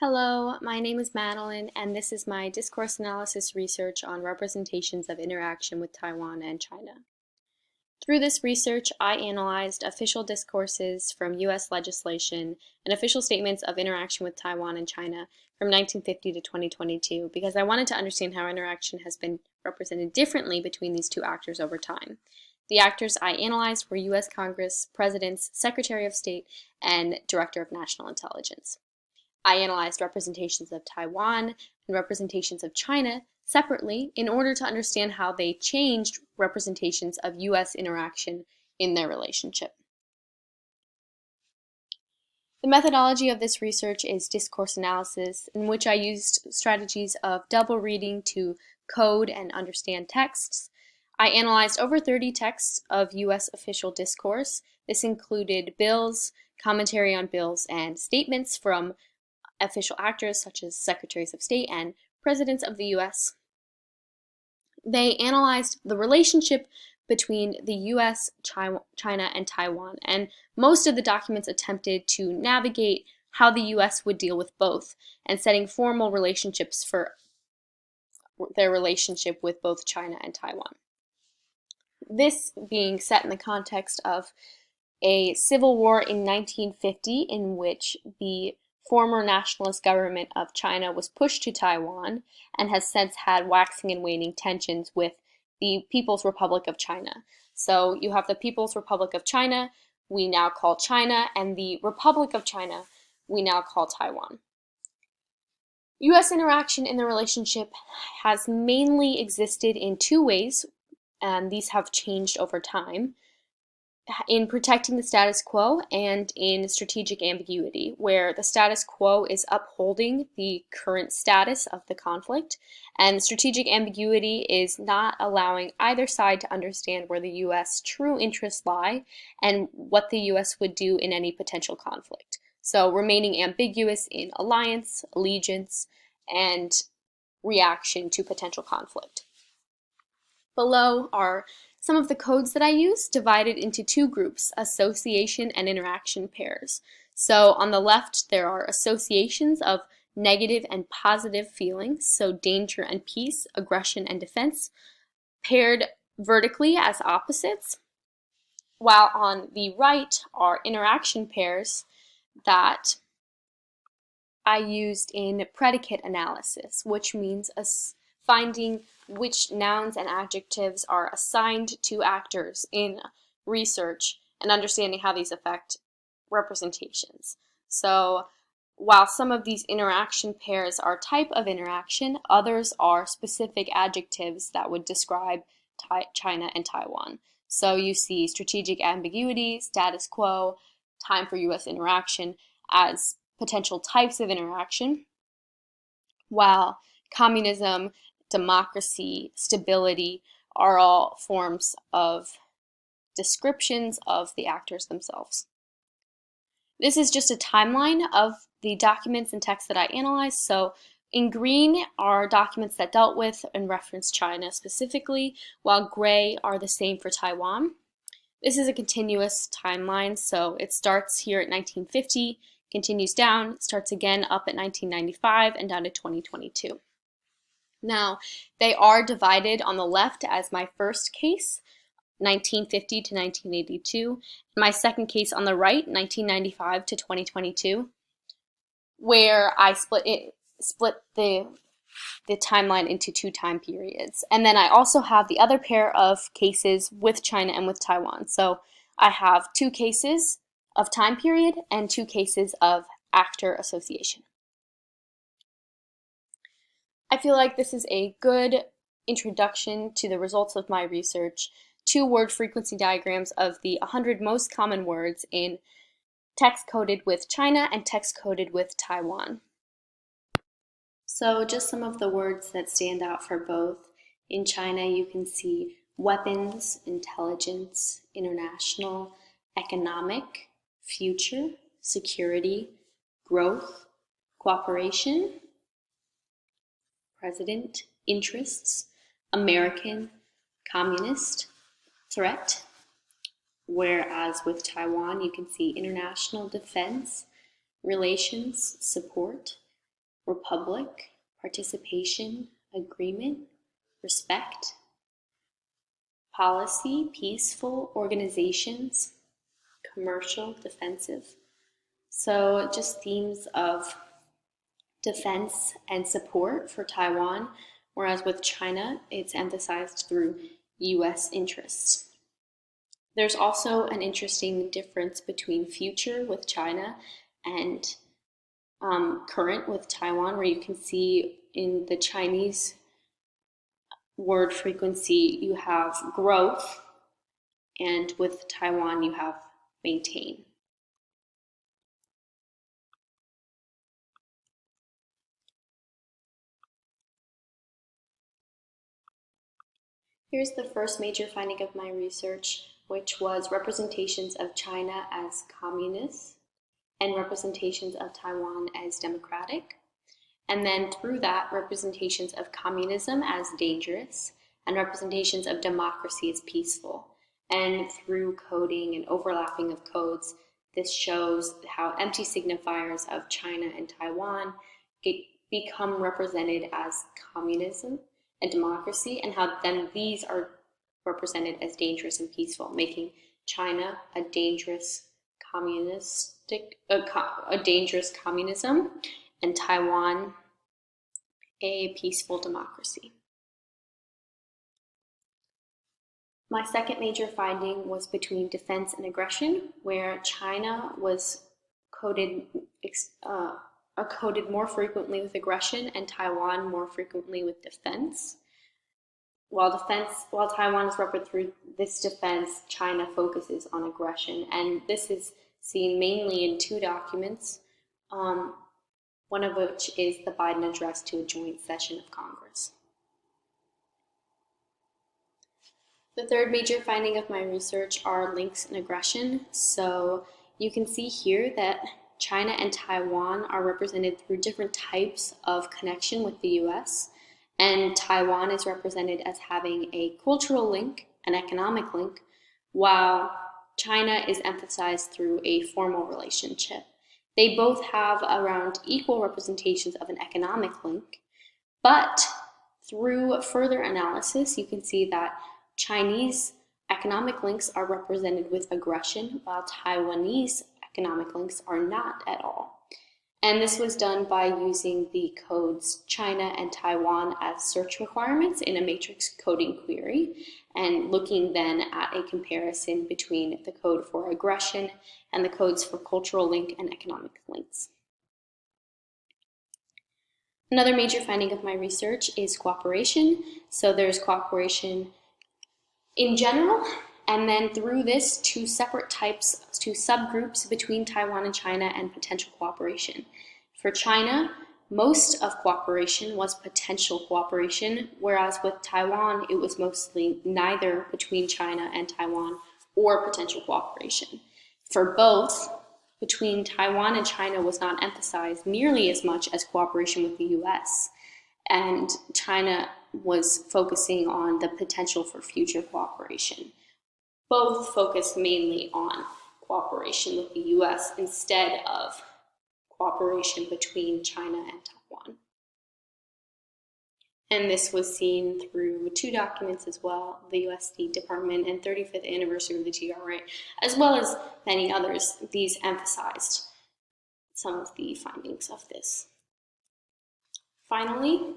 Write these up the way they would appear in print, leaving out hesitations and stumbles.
Hello, my name is Madeline, and this is my discourse analysis research on representations of interaction with Taiwan and China. Through this research, I analyzed official discourses from U.S. legislation and official statements of interaction with Taiwan and China from 1950 to 2022 because I wanted to understand how interaction has been represented differently between these two actors over time. The actors I analyzed were U.S. Congress, presidents, Secretary of State, and Director of National Intelligence. I analyzed representations of Taiwan and representations of China separately in order to understand how they changed representations of U.S. interaction in their relationship. The methodology of this research is discourse analysis, in which I used strategies of double reading to code and understand texts. I analyzed over 30 texts of U.S. official discourse. This included bills, commentary on bills, and statements from official actors such as secretaries of state and presidents of the U.S. They analyzed the relationship between the U.S., China, and Taiwan, and most of the documents attempted to navigate how the U.S. would deal with both and setting formal relationships for their relationship with both China and Taiwan. This being set in the context of a civil war in 1950 in which the former nationalist government of China was pushed to Taiwan and has since had waxing and waning tensions with the People's Republic of China. So you have the People's Republic of China, we now call China, and the Republic of China, we now call Taiwan. U.S. interaction in the relationship has mainly existed in two ways, and these have changed over time: in protecting the status quo and in strategic ambiguity, where the status quo is upholding the current status of the conflict, and strategic ambiguity is not allowing either side to understand where the U.S. true interests lie and what the U.S. would do in any potential conflict. So remaining ambiguous in alliance, allegiance, and reaction to potential conflict. Below are some of the codes that I use, divided into two groups: association and interaction pairs. So on the left, there are associations of negative and positive feelings, so danger and peace, aggression and defense, paired vertically as opposites, while on the right are interaction pairs that I used in predicate analysis, which means finding which nouns and adjectives are assigned to actors in research and understanding how these affect representations. So while some of these interaction pairs are type of interaction, others are specific adjectives that would describe China and Taiwan. So you see strategic ambiguity, status quo, time for U.S. interaction as potential types of interaction, while communism, democracy, stability are all forms of descriptions of the actors themselves. This is just a timeline of the documents and texts that I analyzed. So in green are documents that dealt with and referenced China specifically, while gray are the same for Taiwan. This is a continuous timeline, so it starts here at 1950, continues down, starts again up at 1995, and down to 2022. Now, they are divided on the left as my first case, 1950 to 1982, and my second case on the right, 1995 to 2022, where I split the timeline into two time periods. And then I also have the other pair of cases with China and with Taiwan. So I have two cases of time period and two cases of actor association. I feel like this is a good introduction to the results of my research: two word frequency diagrams of the 100 most common words in text coded with China and text coded with Taiwan. So just some of the words that stand out for both. In China, you can see weapons, intelligence, international, economic, future, security, growth, cooperation, president, interests, American, communist, threat. Whereas with Taiwan, you can see international, defense, relations, support, republic, participation, agreement, respect, policy, peaceful, organizations, commercial, defensive. So just themes of defense and support for Taiwan, whereas with China, it's emphasized through US interests. There's also an interesting difference between future with China and current with Taiwan, where you can see in the Chinese word frequency, you have growth, and with Taiwan, you have maintain. Here's the first major finding of my research, which was representations of China as communist and representations of Taiwan as democratic. And then through that, representations of communism as dangerous and representations of democracy as peaceful. And through coding and overlapping of codes, this shows how empty signifiers of China and Taiwan become represented as communism and democracy, and how then these are represented as dangerous and peaceful, making China a dangerous dangerous communism, and Taiwan a peaceful democracy. My second major finding was between defense and aggression, where China was coded more frequently with aggression and Taiwan more frequently with defense. While Taiwan is represented through this defense, China focuses on aggression, and this is seen mainly in two documents, one of which is the Biden address to a joint session of Congress. The third major finding of my research are links in aggression. So you can see here that China and Taiwan are represented through different types of connection with the US, and Taiwan is represented as having a cultural link, an economic link, while China is emphasized through a formal relationship. They both have around equal representations of an economic link, but through further analysis, you can see that Chinese economic links are represented with aggression, while Taiwanese economic links are not at all. And this was done by using the codes China and Taiwan as search requirements in a matrix coding query, and looking then at a comparison between the code for aggression and the codes for cultural link and economic links. Another major finding of my research is cooperation. So there's cooperation in general, and then through this, two separate types, two subgroups between Taiwan and China and potential cooperation. For China, most of cooperation was potential cooperation, whereas with Taiwan, it was mostly neither between China and Taiwan or potential cooperation. For both, between Taiwan and China was not emphasized nearly as much as cooperation with the US, and China was focusing on the potential for future cooperation. Both focused mainly on cooperation with the US instead of cooperation between China and Taiwan. And this was seen through two documents as well, the US State Department and 35th anniversary of the GRA, as well as many others. These emphasized some of the findings of this. Finally,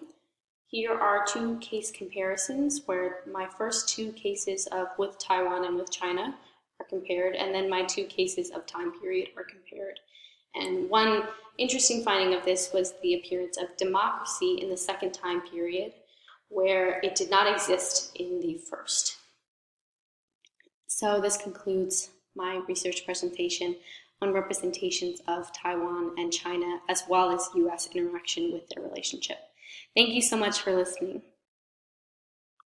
here are two case comparisons where my first two cases of with Taiwan and with China are compared, and then my two cases of time period are compared. And one interesting finding of this was the appearance of democracy in the second time period, where it did not exist in the first. So this concludes my research presentation on representations of Taiwan and China, as well as US interaction with their relationship. Thank you so much for listening.